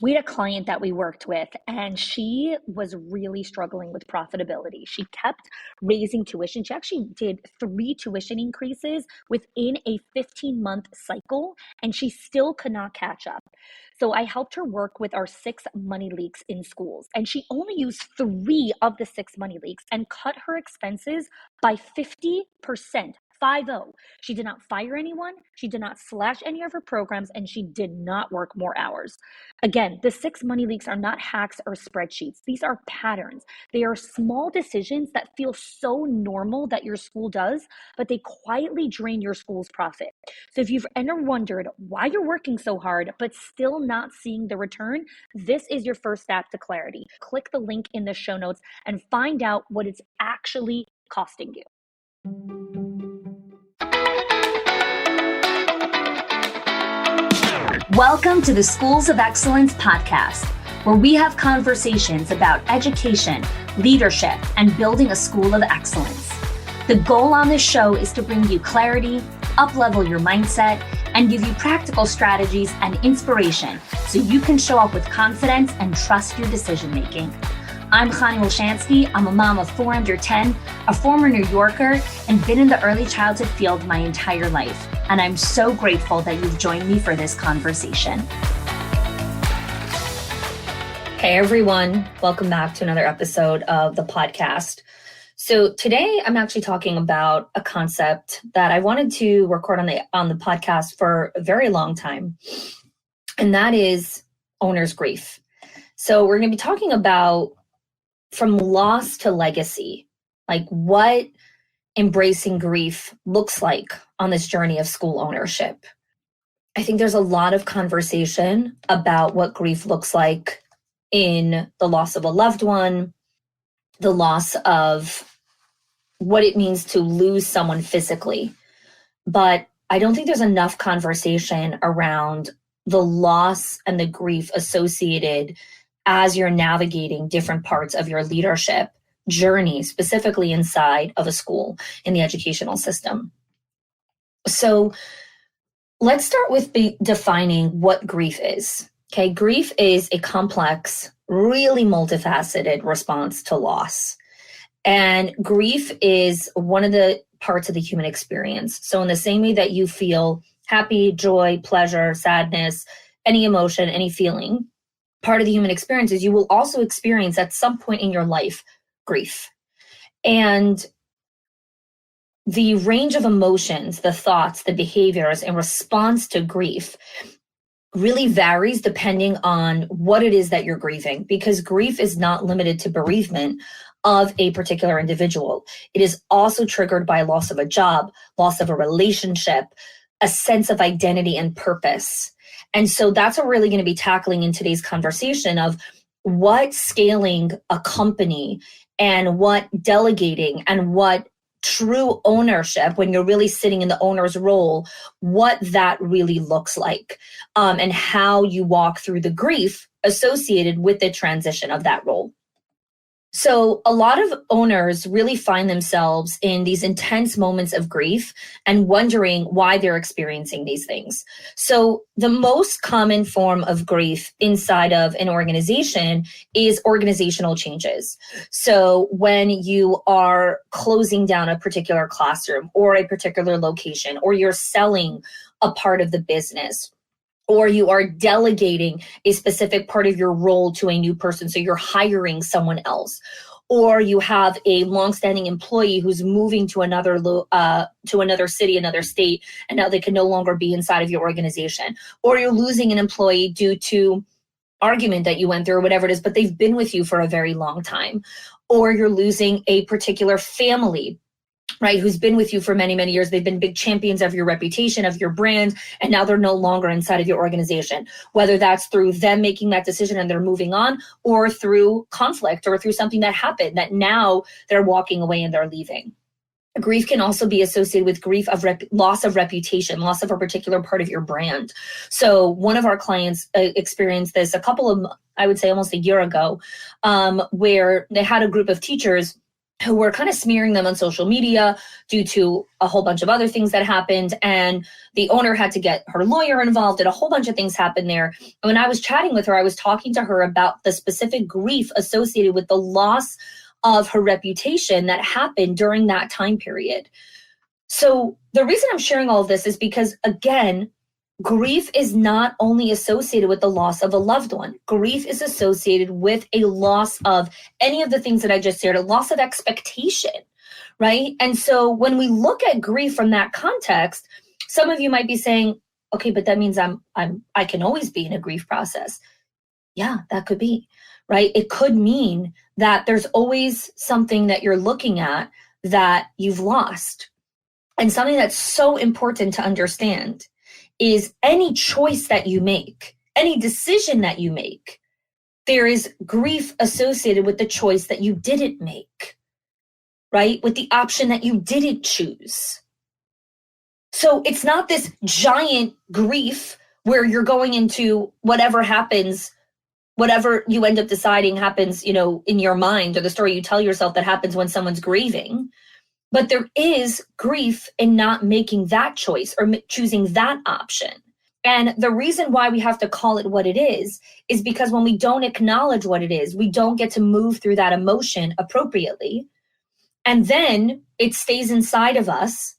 We had a client that we worked with, and she was really struggling with profitability. She kept raising tuition. She actually did 3 tuition increases within a 15-month cycle, and she still could not catch up. So I helped her work with our 6 money leaks in schools, and she only used 3 of the 6 money leaks and cut her expenses by 50%. 50. She did not fire anyone, she did not slash any of her programs, and she did not work more hours. Again, the 6 money leaks are not hacks or spreadsheets. These are patterns. They are small decisions that feel so normal that your school does, but they quietly drain your school's profit. So if you've ever wondered why you're working so hard, but still not seeing the return, this is your first step to clarity. Click the link in the show notes and find out what it's actually costing you. Welcome to the Schools of Excellence podcast, where we have conversations about education, leadership, and building a school of excellence. The goal on this show is to bring you clarity, up-level your mindset, and give you practical strategies and inspiration so you can show up with confidence and trust your decision-making. I'm Chani Wolshansky. I'm a mom of 4 under 10, a former New Yorker, and been in the early childhood field my entire life. And I'm so grateful that you've joined me for this conversation. Hey everyone, welcome back to another episode of the podcast. So today I'm actually talking about a concept that I wanted to record on the podcast for a very long time, and that is owner's grief. So we're going to be talking about from loss to legacy, like what embracing grief looks like on this journey of school ownership. I think there's a lot of conversation about what grief looks like in the loss of a loved one, the loss of what it means to lose someone physically. But I don't think there's enough conversation around the loss and the grief associated as you're navigating different parts of your leadership journey, specifically inside of a school in the educational system. So let's start with defining what grief is. Okay, grief is a complex, really multifaceted response to loss. And grief is one of the parts of the human experience. So in the same way that you feel happy, joy, pleasure, sadness, any emotion, any feeling, part of the human experience is you will also experience at some point in your life grief. And the range of emotions, the thoughts, the behaviors in response to grief really varies depending on what it is that you're grieving, because grief is not limited to bereavement of a particular individual. It is also triggered by loss of a job, loss of a relationship, a sense of identity and purpose. And so that's what we're really going to be tackling in today's conversation of what scaling a company and what delegating and what true ownership, when you're really sitting in the owner's role, what that really looks like, and how you walk through the grief associated with the transition of that role. So a lot of owners really find themselves in these intense moments of grief and wondering why they're experiencing these things. So the most common form of grief inside of an organization is organizational changes. So when you are closing down a particular classroom or a particular location, or you're selling a part of the business, or you are delegating a specific part of your role to a new person, so you're hiring someone else, or you have a longstanding employee who's moving to another city, another state, and now they can no longer be inside of your organization, or you're losing an employee due to argument that you went through or whatever it is, but they've been with you for a very long time, or you're losing a particular family, right, who's been with you for many, many years. They've been big champions of your reputation, of your brand, and now they're no longer inside of your organization, whether that's through them making that decision and they're moving on, or through conflict, or through something that happened that now they're walking away and they're leaving. Grief can also be associated with grief of loss of reputation, loss of a particular part of your brand. So one of our clients experienced this I would say almost a year ago, where they had a group of teachers who were kind of smearing them on social media due to a whole bunch of other things that happened. And the owner had to get her lawyer involved, and a whole bunch of things happened there. And when I was chatting with her, I was talking to her about the specific grief associated with the loss of her reputation that happened during that time period. So the reason I'm sharing all of this is because, again, grief is not only associated with the loss of a loved one. Grief is associated with a loss of any of the things that I just shared, a loss of expectation, right? And so when we look at grief from that context, some of you might be saying, okay, but that means I can always be in a grief process. Yeah, that could be, right? It could mean that there's always something that you're looking at that you've lost. And something that's so important to understand is any choice that you make, any decision that you make, there is grief associated with the choice that you didn't make, right? With the option that you didn't choose. So it's not this giant grief where you're going into whatever happens, whatever you end up deciding happens, in your mind, or the story you tell yourself that happens when someone's grieving. But there is grief in not making that choice or choosing that option. And the reason why we have to call it what it is because when we don't acknowledge what it is, we don't get to move through that emotion appropriately. And then it stays inside of us.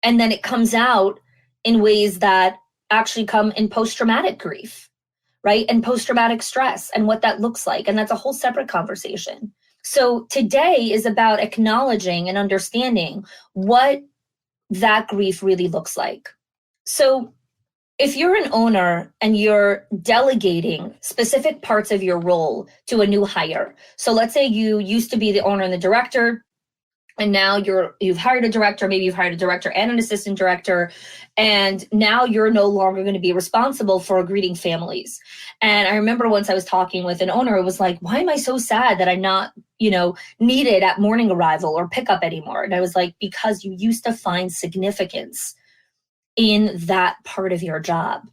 And then it comes out in ways that actually come in post-traumatic grief, right? And post-traumatic stress and what that looks like. And that's a whole separate conversation. So today is about acknowledging and understanding what that grief really looks like. So if you're an owner and you're delegating specific parts of your role to a new hire, so let's say you used to be the owner and the director, and now you've hired a director, maybe you've hired a director and an assistant director, and now you're no longer going to be responsible for greeting families. And I remember once I was talking with an owner, it was like, why am I so sad that I'm not, needed at morning arrival or pickup anymore? And I was like, because you used to find significance in that part of your job.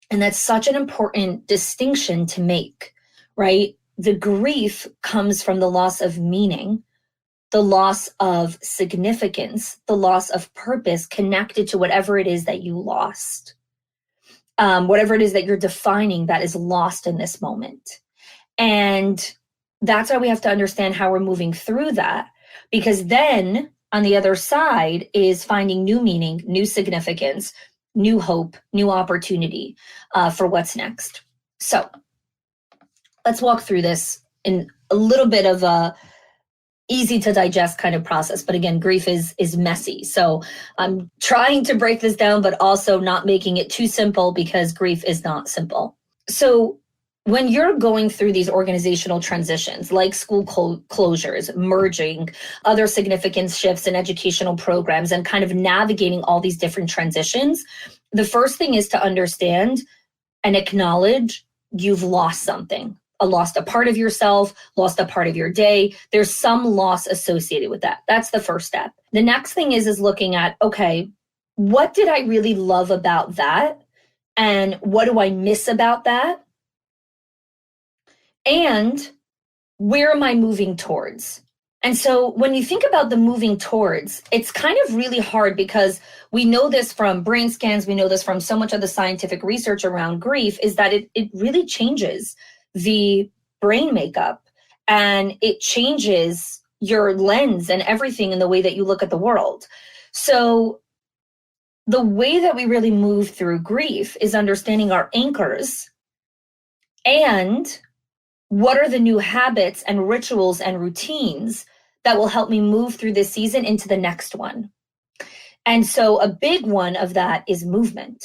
And that's such an important distinction to make, right? The grief comes from the loss of meaning, the loss of significance, the loss of purpose connected to whatever it is that you lost, whatever it is that you're defining that is lost in this moment. And that's why we have to understand how we're moving through that, because then on the other side is finding new meaning, new significance, new hope, new opportunity for what's next. So let's walk through this in a little bit of a easy to digest kind of process. But again, grief is messy. So I'm trying to break this down, but also not making it too simple because grief is not simple. So when you're going through these organizational transitions, like school closures, merging, other significant shifts in educational programs, and kind of navigating all these different transitions, the first thing is to understand and acknowledge you've lost something. Lost a part of yourself, lost a part of your day. There's some loss associated with that. That's the first step. The next thing is looking at, okay, what did I really love about that? And what do I miss about that? And where am I moving towards? And so when you think about the moving towards, it's kind of really hard because we know this from brain scans, we know this from so much of the scientific research around grief, is that it really changes the brain makeup, and it changes your lens and everything in the way that you look at the world. So the way that we really move through grief is understanding our anchors and what are the new habits and rituals and routines that will help me move through this season into the next one. And so a big one of that is movement.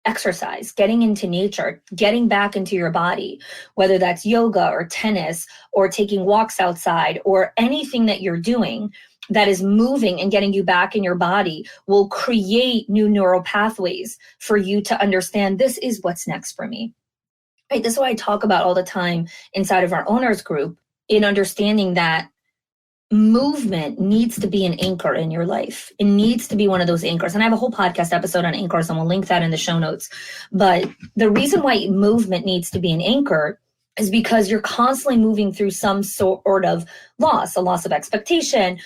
Exercise, getting into nature, getting back into your body, whether that's yoga or tennis or taking walks outside or anything that you're doing that is moving and getting you back in your body will create new neural pathways for you to understand this is what's next for me. Right? This is what I talk about all the time inside of our owners group, in understanding that movement needs to be an anchor in your life. It needs to be one of those anchors. And I have a whole podcast episode on anchors, and we'll link that in the show notes. But the reason why movement needs to be an anchor is because you're constantly moving through some sort of loss, a loss of expectation.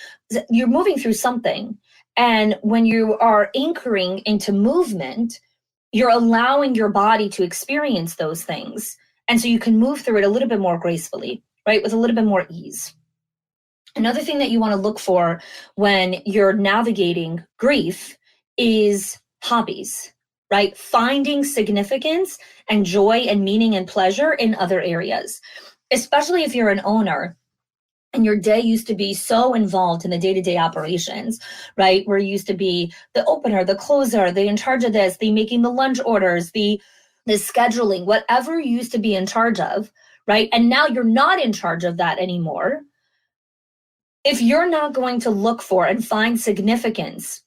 You're moving through something. And when you are anchoring into movement, you're allowing your body to experience those things. And so you can move through it a little bit more gracefully, right? With a little bit more ease. Another thing that you want to look for when you're navigating grief is hobbies, right? Finding significance and joy and meaning and pleasure in other areas, especially if you're an owner and your day used to be so involved in the day-to-day operations, right? Where you used to be the opener, the closer, the in charge of this, the making the lunch orders, the scheduling, whatever you used to be in charge of, right? And now you're not in charge of that anymore. If you're not going to look for and find significance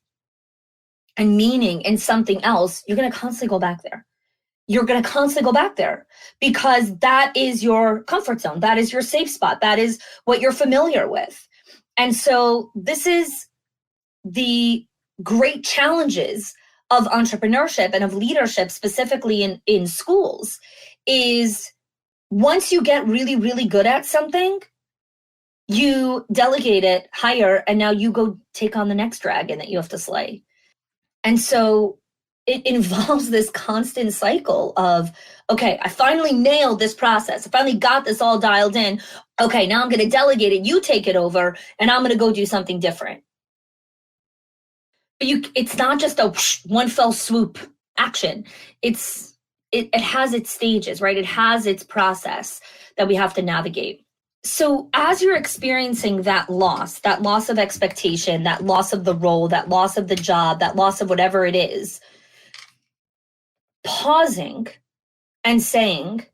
and meaning in something else, you're going to constantly go back there. You're going to constantly go back there because that is your comfort zone. That is your safe spot. That is what you're familiar with. And so this is the great challenges of entrepreneurship and of leadership, specifically in schools, is once you get really, really good at something, you delegate it, hire, and now you go take on the next dragon that you have to slay. And so it involves this constant cycle of, okay, I finally nailed this process. I finally got this all dialed in. Okay, now I'm going to delegate it. You take it over, and I'm going to go do something different. But it's not just a one fell swoop action. It has its stages, right? It has its process that we have to navigate. So as you're experiencing that loss of expectation, that loss of the role, that loss of the job, that loss of whatever it is, pausing and saying,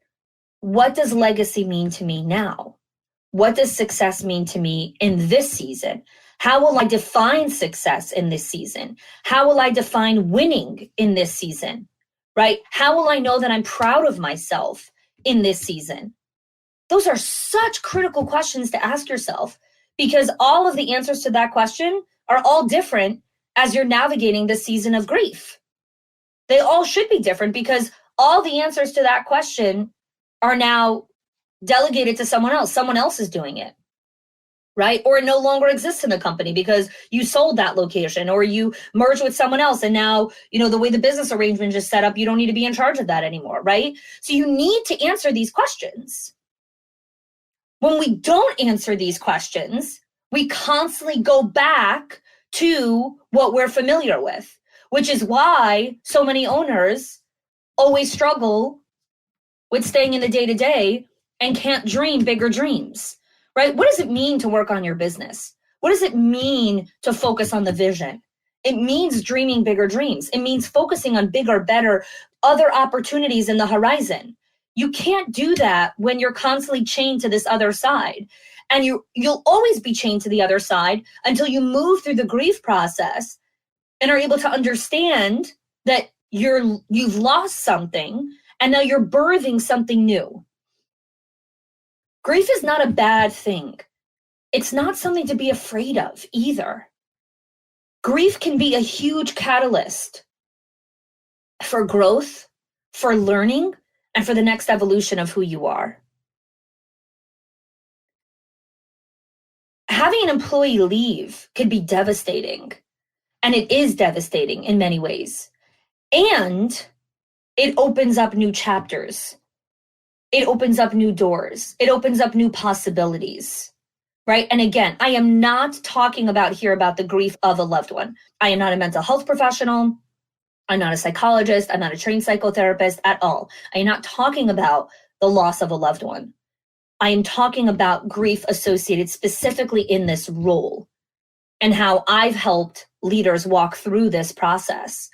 what does legacy mean to me now? What does success mean to me in this season? How will I define success in this season? How will I define winning in this season, right? How will I know that I'm proud of myself in this season? Those are such critical questions to ask yourself because all of the answers to that question are all different as you're navigating the season of grief. They all should be different because all the answers to that question are now delegated to someone else. Someone else is doing it, right? Or it no longer exists in the company because you sold that location or you merged with someone else. And now, the way the business arrangement is set up, you don't need to be in charge of that anymore, right? So you need to answer these questions. When we don't answer these questions, we constantly go back to what we're familiar with, which is why so many owners always struggle with staying in the day-to-day and can't dream bigger dreams, right? What does it mean to work on your business? What does it mean to focus on the vision? It means dreaming bigger dreams. It means focusing on bigger, better, other opportunities in the horizon. You can't do that when you're constantly chained to this other side. And you'll always be chained to the other side until you move through the grief process and are able to understand that you've lost something and now you're birthing something new. Grief is not a bad thing. It's not something to be afraid of either. Grief can be a huge catalyst for growth, for learning, and for the next evolution of who you are. Having an employee leave could be devastating, and it is devastating in many ways. And it opens up new chapters. It opens up new doors. It opens up new possibilities, right? And again, I am not talking about the grief of a loved one. I am not a mental health professional. I'm not a psychologist. I'm not a trained psychotherapist at all. I am not talking about the loss of a loved one. I am talking about grief associated specifically in this role and how I've helped leaders walk through this process.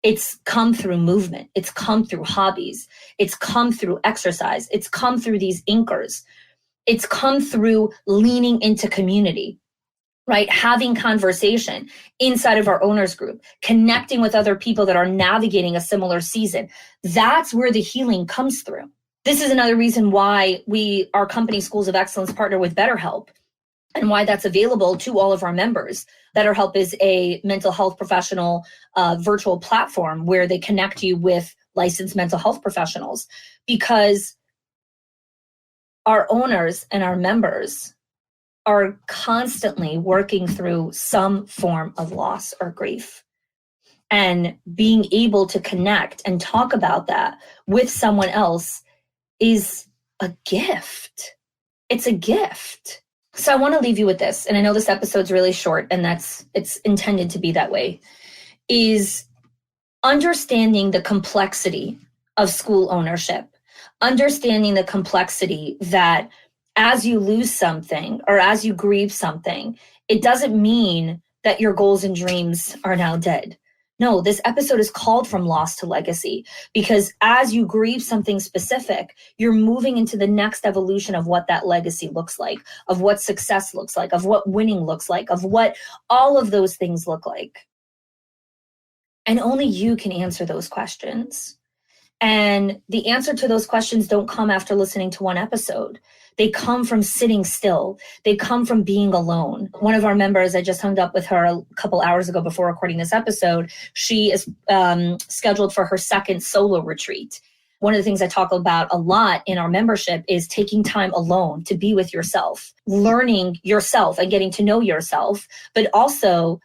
It's come through movement. It's come through hobbies. It's come through exercise. It's come through these anchors. It's come through leaning into community, right? Having conversation inside of our owners group, connecting with other people that are navigating a similar season. That's where the healing comes through. This is another reason why our company Schools of Excellence partner with BetterHelp and why that's available to all of our members. BetterHelp is a mental health professional virtual platform where they connect you with licensed mental health professionals because our owners and our members are constantly working through some form of loss or grief. And being able to connect and talk about that with someone else is a gift. It's a gift. So I want to leave you with this, and I know this episode's really short, and it's intended to be that way, is understanding the complexity of school ownership, understanding the complexity that as you lose something or as you grieve something, it doesn't mean that your goals and dreams are now dead. No, this episode is called From Loss to Legacy, because as you grieve something specific, you're moving into the next evolution of what that legacy looks like, of what success looks like, of what winning looks like, of what all of those things look like. And only you can answer those questions. And the answer to those questions don't come after listening to one episode. They come from sitting still. They come from being alone. One of our members, I just hung up with her a couple hours ago before recording this episode. She is scheduled for her second solo retreat. One of the things I talk about a lot in our membership is taking time alone to be with yourself, learning yourself and getting to know yourself, but also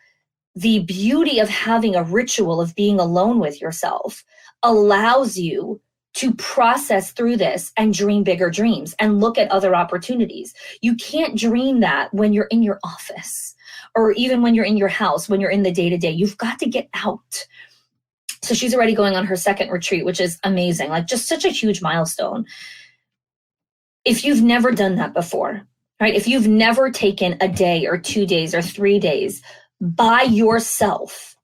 the beauty of having a ritual of being alone with yourself allows you to process through this and dream bigger dreams and look at other opportunities. You can't dream that when you're in your office or even when you're in your house, when you're in the day-to-day. You've got to get out. So she's already going on her second retreat, which is amazing, like just such a huge milestone. If you've never done that before, right? If you've never taken a day or 2 days or 3 days by yourself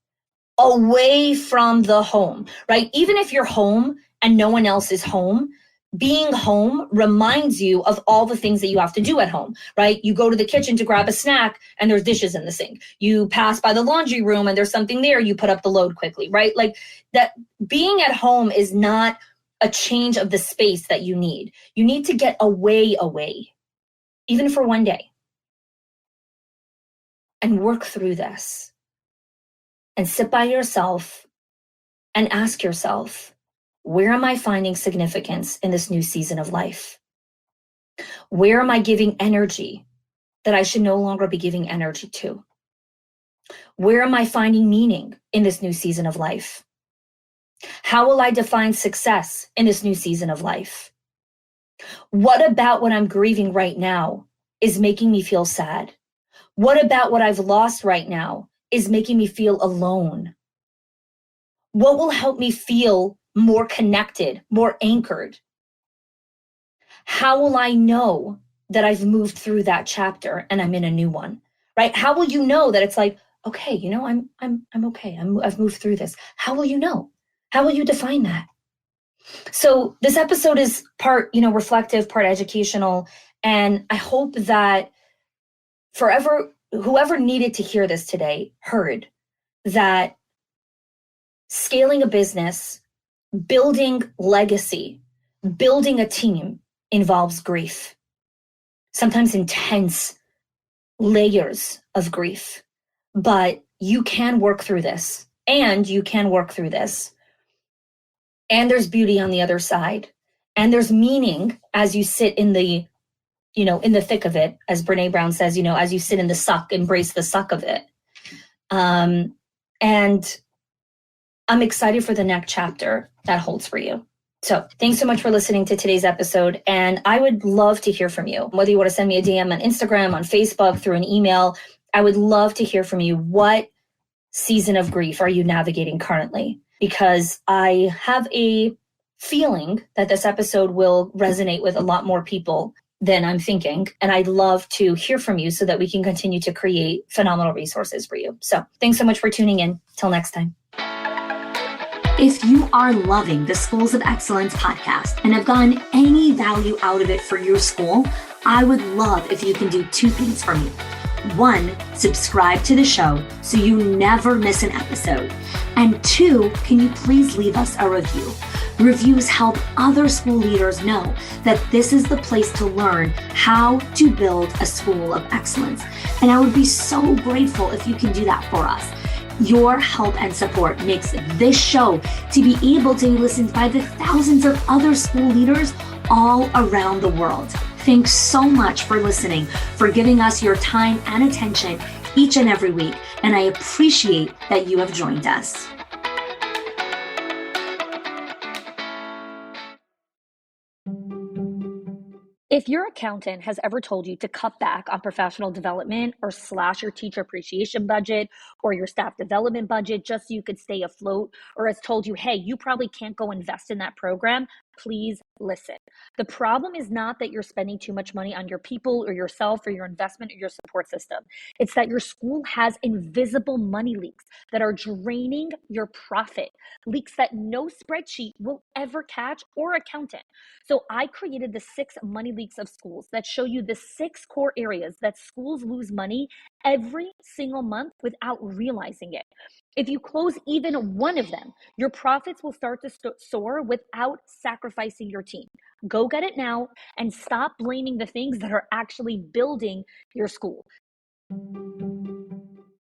away from the home, right? Even if you're home and no one else is home, being home reminds you of all the things that you have to do at home, right? You go to the kitchen to grab a snack and there's dishes in the sink. You pass by the laundry room and there's something there, you put up the load quickly, right? Like that being at home is not a change of the space that you need. You need to get away, even for one day, and work through this and sit by yourself and ask yourself, where am I finding significance in this new season of life? Where am I giving energy that I should no longer be giving energy to? Where am I finding meaning in this new season of life? How will I define success in this new season of life? What about what I'm grieving right now is making me feel sad? What about what I've lost right now is making me feel alone? What will help me feel more connected, more anchored? How will I know that I've moved through that chapter and I'm in a new one, right? How will you know that it's like, okay, you know, I'm okay. I've moved through this. How will you know? How will you define that? So this episode is part, reflective, part educational. And I hope that whoever needed to hear this today heard that scaling a business, building legacy, building a team involves grief, sometimes intense layers of grief. But you can work through this, and you can work through this. And there's beauty on the other side. And there's meaning as you sit in the thick of it, as Brene Brown says, as you sit in the suck, embrace the suck of it. And I'm excited for the next chapter that holds for you. So thanks so much for listening to today's episode. And I would love to hear from you. Whether you want to send me a DM on Instagram, on Facebook, through an email, I would love to hear from you. What season of grief are you navigating currently? Because I have a feeling that this episode will resonate with a lot more people than I'm thinking. And I'd love to hear from you so that we can continue to create phenomenal resources for you. So thanks so much for tuning in. Till next time. If you are loving the Schools of Excellence podcast and have gotten any value out of it for your school, I would love if you can do 2 things for me. 1, subscribe to the show so you never miss an episode. And 2, can you please leave us a review? Reviews help other school leaders know that this is the place to learn how to build a school of excellence. And I would be so grateful if you can do that for us. Your help and support makes this show to be able to be listened by the thousands of other school leaders all around the world. Thanks so much for listening, for giving us your time and attention each and every week. And I appreciate that you have joined us. If your accountant has ever told you to cut back on professional development or slash your teacher appreciation budget or your staff development budget just so you could stay afloat, or has told you, hey, you probably can't go invest in that program, please listen. The problem is not that you're spending too much money on your people or yourself or your investment or your support system. It's that your school has invisible money leaks that are draining your profit, leaks that no spreadsheet will ever catch or accountant. So I created the 6 money leaks of schools that show you the 6 core areas that schools lose money every single month without realizing it. If you close even one of them, your profits will start to soar without sacrificing your team. Go get it now and stop blaming the things that are actually building your school.